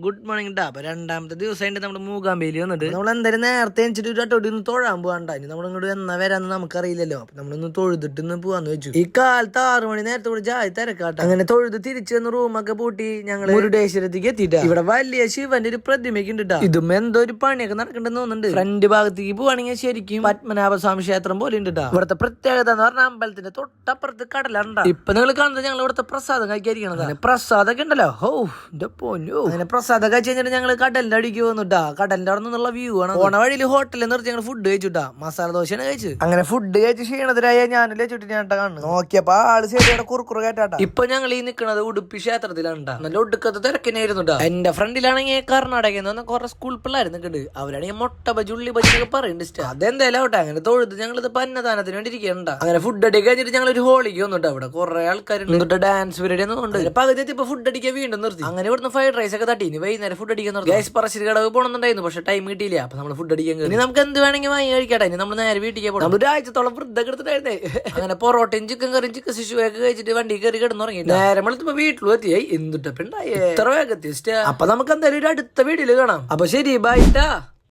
Good morning ടാ. അപ്പൊ രണ്ടാമത്തെ ദിവസമായിട്ട് നമ്മുടെ മൂകാംബിയിൽ വന്നിട്ട് നമ്മൾ എന്തായാലും നേരത്തെ എണിച്ചിട്ട് ഒരു അട്ടോടി ഒന്ന് തൊഴാൻ പോകാണ്ട. ഇനി നമ്മളിങ്ങോട്ട് എന്നാ വരാന്ന് നമുക്കറിയില്ലല്ലോ. അപ്പൊ നമ്മളൊന്ന് തൊഴുതിട്ട് പോവാന്ന് വെച്ചു. ഈ കാലത്ത് 6 മണി നേരത്തെ കൂടെ ജായി തിരക്കാട്ട. അങ്ങനെ തൊഴുത് തിരിച്ചു വന്ന് റൂമൊക്കെ പൂട്ടി ഞങ്ങൾ മുരുടേശ്വരത്തേക്ക് എത്തിയിട്ടാ. ഇവിടെ വലിയ ശിവന്റെ ഒരു പ്രതിമയ്ക്ക് ഉണ്ട്. ഇതും എന്തോ ഒരു പണിയൊക്കെ നടക്കണ്ടെന്ന് തോന്നുന്നുണ്ട്. ഫ്രണ്ട് ഭാഗത്തേക്ക് പോവാണെങ്കിൽ ശരിക്കും പത്മനാഭസ്വാമി ക്ഷേത്രം പോലെ ഉണ്ട്. ഇവിടുത്തെ പ്രത്യേകത എന്ന് പറഞ്ഞാൽ അമ്പലത്തിന്റെ തൊട്ടപ്പുറത്ത് കടലുണ്ട. ഇപ്പൊ നിങ്ങൾ കാണുന്നത് ഞങ്ങൾ ഇവിടുത്തെ പ്രസാദം കഴിക്കാതിരിക്കണതാണ്. പ്രസാദൊക്കെ ഉണ്ടല്ലോ. അങ്ങനെ പ്രസാദം കഴിച്ച് കഴിഞ്ഞിട്ട് ഞങ്ങള് കടലിന്റെ അടിക്ക് വന്നിട്ടാ. കടലിന്റെ അവിടെ നിന്നുള്ള വ്യൂ ആണ്. ഓണ വഴിയിൽ ഹോട്ടലിൽ നിർത്തി ഞങ്ങൾ ഫുഡ് കഴിച്ചുട്ടാ. മസാല ദോശയാണ് കഴിച്ചു. അങ്ങനെ ഫുഡ് കഴിച്ച് ക്ഷീണത്തിലായ ഞാനല്ലേ ചുറ്റിനാട്ട കാണുന്നു. നോക്കിയപ്പോ ആള് ശരിയുടെ കുറുക്കുറു കേട്ടാ. ഇപ്പൊ ഞങ്ങൾ ഈ നിൽക്കുന്നത് ഉടുപ്പി ക്ഷേത്രത്തിലാണ്. നല്ല ഒടുക്കത്തെ തിരക്കിനായിരുന്നുട്ടാ. എന്റെ ഫ്രണ്ടിലാണെങ്കിൽ കർണാടകയിൽ നിന്ന് കുറെ സ്കൂൾ പിള്ളേർ നിൽക്കുന്നുണ്ട്. അവരാണെങ്കിൽ മുട്ട ബജി ഉള്ളി ബജി ഒക്കെ പറയുന്നുണ്ട്. അതെന്തായാലും ആവട്ടെ. അങ്ങനെ തൊഴുത് ഞങ്ങളിത് പന്നദാനത്തിന് വേണ്ടി ഇരിക്കണ്ട. അങ്ങനെ ഫുഡ് അടി കഴിഞ്ഞിട്ട് ഞങ്ങൾ ഒരു ഹോളിക്ക് വന്നിട്ട് അവിടെ കുറെ ആൾക്കാരുണ്ട്. ഡാൻസ് പീരീഡ് ഒന്നും പകുതി ഇപ്പൊ ഫുഡ് അടിക്കാൻ വീണ്ടും നിർത്തി. അങ്ങനെ ഇവിടുന്ന് ഫ്രൈഡ് റൈസ് ഒക്കെ തട്ടി. വൈകുന്നേരം ഫുഡ് അടിക്കാൻ നിർത്തി. ഗ്യാസ് പറശ്ശേരി കടവ് പോകണമെന്നുണ്ടായിരുന്നു. പക്ഷെ ടൈം കിട്ടിയില്ല. അപ്പൊ നമ്മൾ ഫുഡ് അടിക്കാൻ ഇനി നമുക്ക് എന്ത് വേണമെങ്കിൽ വാങ്ങി കഴിക്കട്ടെ. ഇനി നമ്മൾ നേരെ വീട്ടിലേക്ക് പോകണം. നമ്മൾ ഒരാഴ്ചത്തോളം വൃദ്ധ എടുത്തിട്ടായിരുന്നേ. അങ്ങനെ പൊറോട്ടയും ചിക്കൻ കറിയും ചിക്കൻ ശിശു ഒക്കെ കഴിച്ചിട്ട് വണ്ടി കയറി കിടന്നുറങ്ങി. നേരെ നമ്മളിപ്പോ വീട്ടിൽ എത്തിയായി. എന്തുട്ടപ്പുണ്ടായേ ഇത്ര വേഗത്തി. അപ്പൊ നമുക്ക് എന്തായാലും ഒരു അടുത്ത വീഡിയോയിൽ കാണാം. അപ്പൊ ശരി, ബൈ ടാ.